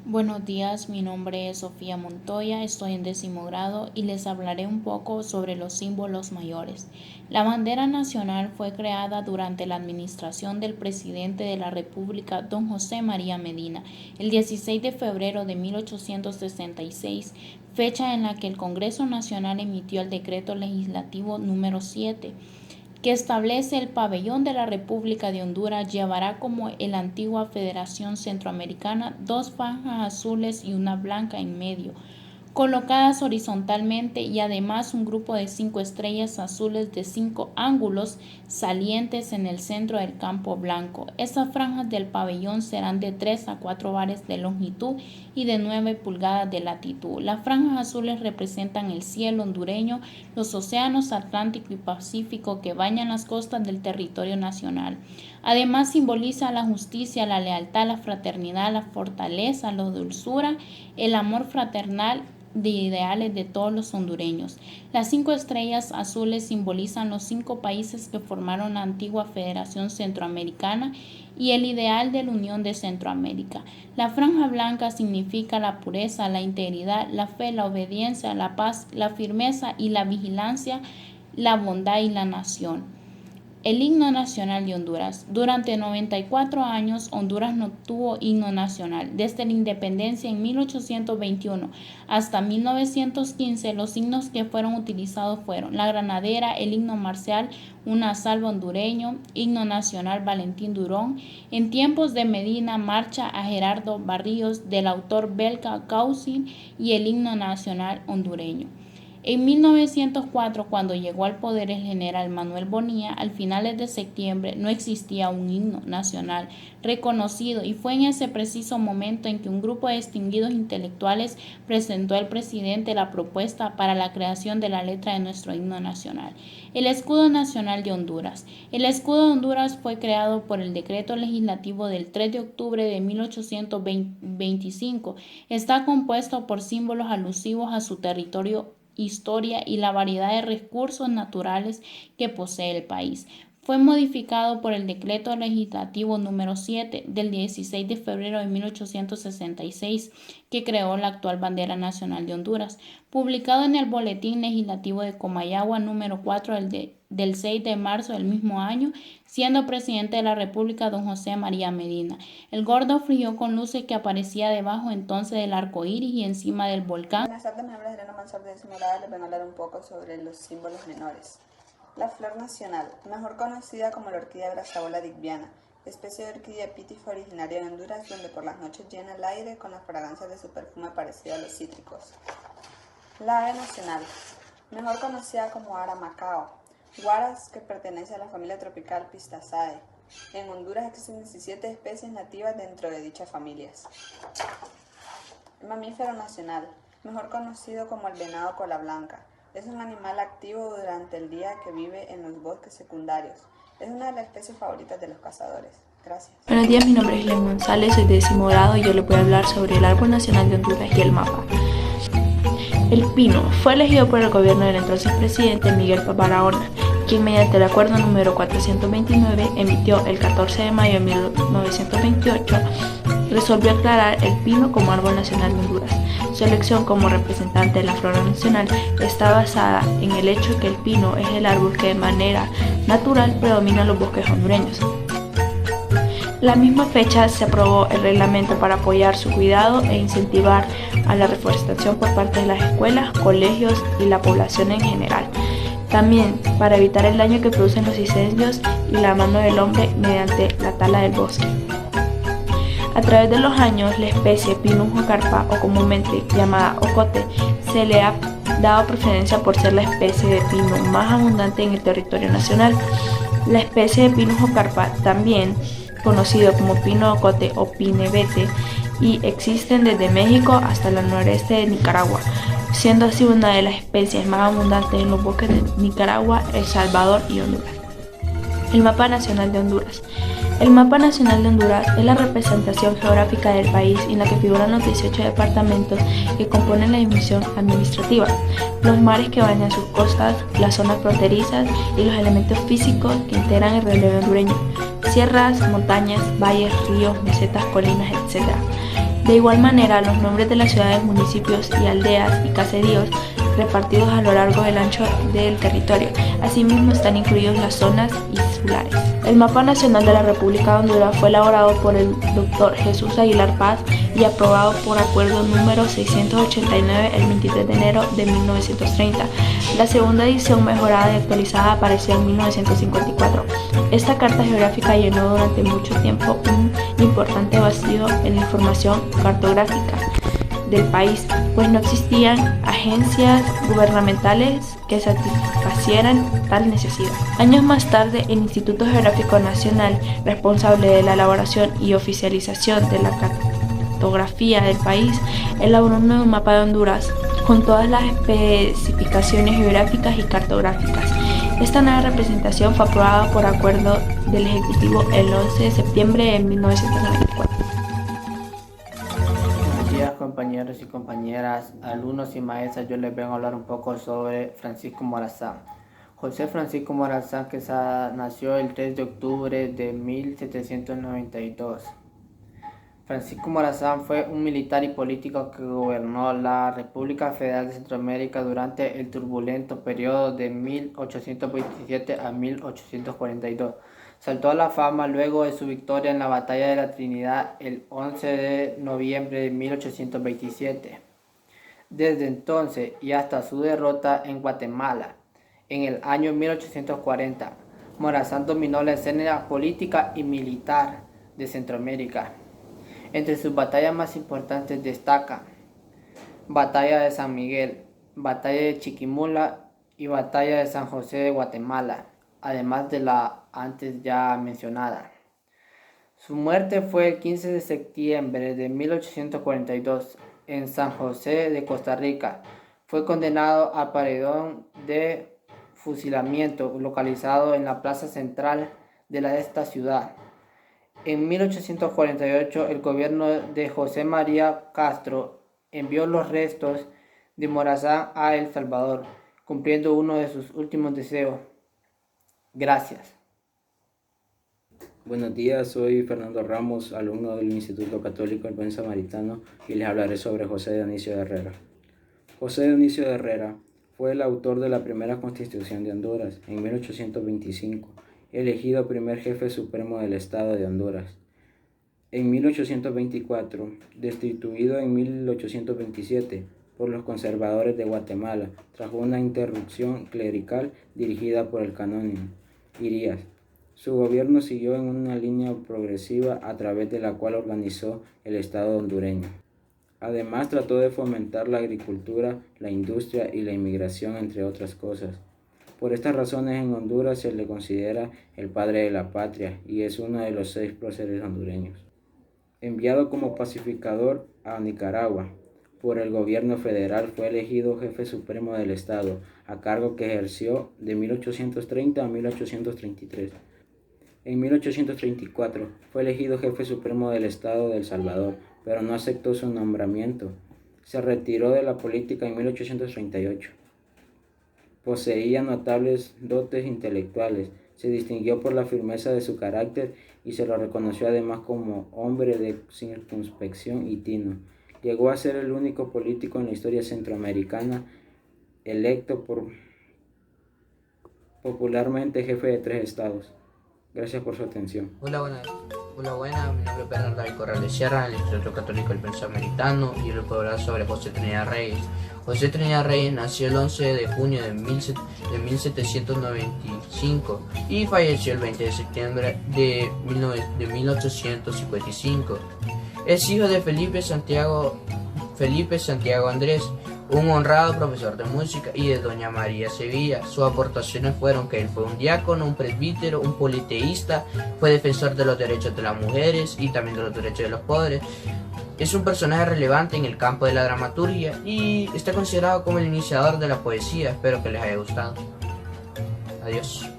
Buenos días, mi nombre es Sofía Montoya, estoy en 10º grado y les hablaré un poco sobre los símbolos mayores. La bandera nacional fue creada durante la administración del presidente de la República, don José María Medina, el 16 de febrero de 1866, fecha en la que el Congreso Nacional emitió el decreto legislativo número 7, que establece el pabellón de la República de Honduras llevará como en la antigua Federación Centroamericana dos franjas azules y una blanca en medio, colocadas horizontalmente y además un grupo de 5 estrellas azules de 5 ángulos salientes en el centro del campo blanco. Estas franjas del pabellón serán de 3 a 4 bares de longitud y de 9 pulgadas de latitud. Las franjas azules representan el cielo hondureño, los océanos Atlántico y Pacífico que bañan las costas del territorio nacional. Además simboliza la justicia, la lealtad, la fraternidad, la fortaleza, la dulzura, el amor fraternal de ideales de todos los hondureños. Las 5 estrellas azules simbolizan los 5 países que formaron la antigua Federación Centroamericana y el ideal de la Unión de Centroamérica. La franja blanca significa la pureza, la integridad, la fe, la obediencia, la paz, la firmeza y la vigilancia, la bondad y la nación. El himno nacional de Honduras. Durante 94 años, Honduras no tuvo himno nacional. Desde la independencia en 1821 hasta 1915, los himnos que fueron utilizados fueron la granadera, el himno marcial, una salva hondureño, himno nacional Valentín Durón. En tiempos de Medina, marcha a Gerardo Barrios, del autor belga Cousin, y el himno nacional hondureño. En 1904, cuando llegó al poder el general Manuel Bonilla, al finales de septiembre no existía un himno nacional reconocido y fue en ese preciso momento en que un grupo de distinguidos intelectuales presentó al presidente la propuesta para la creación de la letra de nuestro himno nacional. El escudo nacional de Honduras. El escudo de Honduras fue creado por el decreto legislativo del 3 de octubre de 1825. Está compuesto por símbolos alusivos a su territorio, historia y la variedad de recursos naturales que posee el país. Fue modificado por el decreto legislativo número 7 del 16 de febrero de 1866, que creó la actual bandera nacional de Honduras, publicado en el Boletín Legislativo de Comayagua número 4 del 6 de marzo del mismo año, siendo presidente de la República don José María Medina. El gordo frío con luces que aparecía debajo entonces del arco iris y encima del volcán. Buenas tardes, mi nombre es Elena Mansor de Esmeralda. Les vengo a hablar un poco sobre los símbolos menores. La flor nacional, mejor conocida como la orquídea Brazaola digbiana, especie de orquídea epífica originaria de Honduras, donde por las noches llena el aire con las fragancias de su perfume parecido a los cítricos. La ave nacional, mejor conocida como ara macao, guaras, que pertenece a la familia tropical Pistaceae. En Honduras existen 17 especies nativas dentro de dichas familias. El mamífero nacional, mejor conocido como el venado cola blanca, es un animal activo durante el día que vive en los bosques secundarios. Es una de las especies favoritas de los cazadores. Gracias. Buenos días, mi nombre es Glenn González, soy de 10º grado y yo les voy a hablar sobre el árbol nacional de Honduras y el mapa. El pino fue elegido por el gobierno del entonces presidente Miguel Barahona, quien mediante el acuerdo número 429 emitió el 14 de mayo de 1928, resolvió declarar el pino como árbol nacional de Honduras. Su elección como representante de la flora nacional está basada en el hecho de que el pino es el árbol que de manera natural predomina en los bosques hondureños. La misma fecha se aprobó el reglamento para apoyar su cuidado e incentivar a la reforestación por parte de las escuelas, colegios y la población en general. También para evitar el daño que producen los incendios y la mano del hombre mediante la tala del bosque. A través de los años, la especie Pinus ocarpa, o comúnmente llamada ocote, se le ha dado preferencia por ser la especie de pino más abundante en el territorio nacional. La especie de Pinus ocarpa, también conocido como pino ocote o pinebete, y existen desde México hasta el noreste de Nicaragua, siendo así una de las especies más abundantes en los bosques de Nicaragua, El Salvador y Honduras. El mapa nacional de Honduras. El mapa nacional de Honduras es la representación geográfica del país en la que figuran los 18 departamentos que componen la división administrativa, los mares que bañan sus costas, las zonas fronterizas y los elementos físicos que integran el relieve hondureño, sierras, montañas, valles, ríos, mesetas, colinas, etc. De igual manera, los nombres de las ciudades, municipios y aldeas y caseríos repartidos a lo largo del ancho del territorio. Asimismo están incluidos las zonas insulares. El Mapa Nacional de la República de Honduras fue elaborado por el Dr. Jesús Aguilar Paz y aprobado por acuerdo número 689 el 23 de enero de 1930. La segunda edición mejorada y actualizada apareció en 1954. Esta carta geográfica llenó durante mucho tiempo un importante vacío en la información cartográfica del país, pues no existían agencias gubernamentales que satisfacieran tal necesidad. Años más tarde, el Instituto Geográfico Nacional, responsable de la elaboración y oficialización de la cartografía del país, elaboró un nuevo mapa de Honduras con todas las especificaciones geográficas y cartográficas. Esta nueva representación fue aprobada por acuerdo del Ejecutivo el 11 de septiembre de 1994. Compañeros y compañeras, alumnos y maestras, yo les vengo a hablar un poco sobre Francisco Morazán. José Francisco Morazán Quesada nació el 3 de octubre de 1792. Francisco Morazán fue un militar y político que gobernó la República Federal de Centroamérica durante el turbulento periodo de 1827 a 1842. Saltó a la fama luego de su victoria en la Batalla de la Trinidad el 11 de noviembre de 1827. Desde entonces y hasta su derrota en Guatemala en el año 1840, Morazán dominó la escena política y militar de Centroamérica. Entre sus batallas más importantes destaca Batalla de San Miguel, Batalla de Chiquimula y Batalla de San José de Guatemala, además de la antes ya mencionada. Su muerte fue el 15 de septiembre de 1842 en San José de Costa Rica. Fue condenado al paredón de fusilamiento localizado en la plaza central de esta ciudad. En 1848 el gobierno de José María Castro envió los restos de Morazán a El Salvador, cumpliendo uno de sus últimos deseos. Gracias. Buenos días, soy Fernando Ramos, alumno del Instituto Católico El Buen Samaritano, y les hablaré sobre José Dionisio de Herrera. José Dionisio de Herrera fue el autor de la primera Constitución de Honduras en 1825, elegido primer jefe supremo del Estado de Honduras. En 1824, destituido en 1827 por los conservadores de Guatemala, tras una interrupción clerical dirigida por el canónigo Irías. Su gobierno siguió en una línea progresiva a través de la cual organizó el Estado hondureño. Además, trató de fomentar la agricultura, la industria y la inmigración, entre otras cosas. Por estas razones, en Honduras se le considera el padre de la patria y es uno de los 6 próceres hondureños. Enviado como pacificador a Nicaragua por el gobierno federal, fue elegido jefe supremo del Estado, a cargo que ejerció de 1830 a 1833. En 1834 fue elegido jefe supremo del Estado de El Salvador, pero no aceptó su nombramiento. Se retiró de la política en 1838. Poseía notables dotes intelectuales, se distinguió por la firmeza de su carácter y se lo reconoció además como hombre de circunspección y tino. Llegó a ser el único político en la historia centroamericana electo popularmente jefe de 3 estados. Gracias por su atención. Hola, buenas. Mi nombre es Bernardo David Corrales Sierra, del Instituto Católico del Buen Samaritano, y yo les puedo hablar sobre José Trinidad Reyes. José Trinidad Reyes nació el 11 de junio de 1795 y falleció el 20 de septiembre de 1855. Es hijo de Felipe Santiago Andrés, un honrado profesor de música, y de doña María Sevilla. Sus aportaciones fueron que él fue un diácono, un presbítero, un politeísta, fue defensor de los derechos de las mujeres y también de los derechos de los pobres. Es un personaje relevante en el campo de la dramaturgia y está considerado como el iniciador de la poesía. Espero que les haya gustado. Adiós.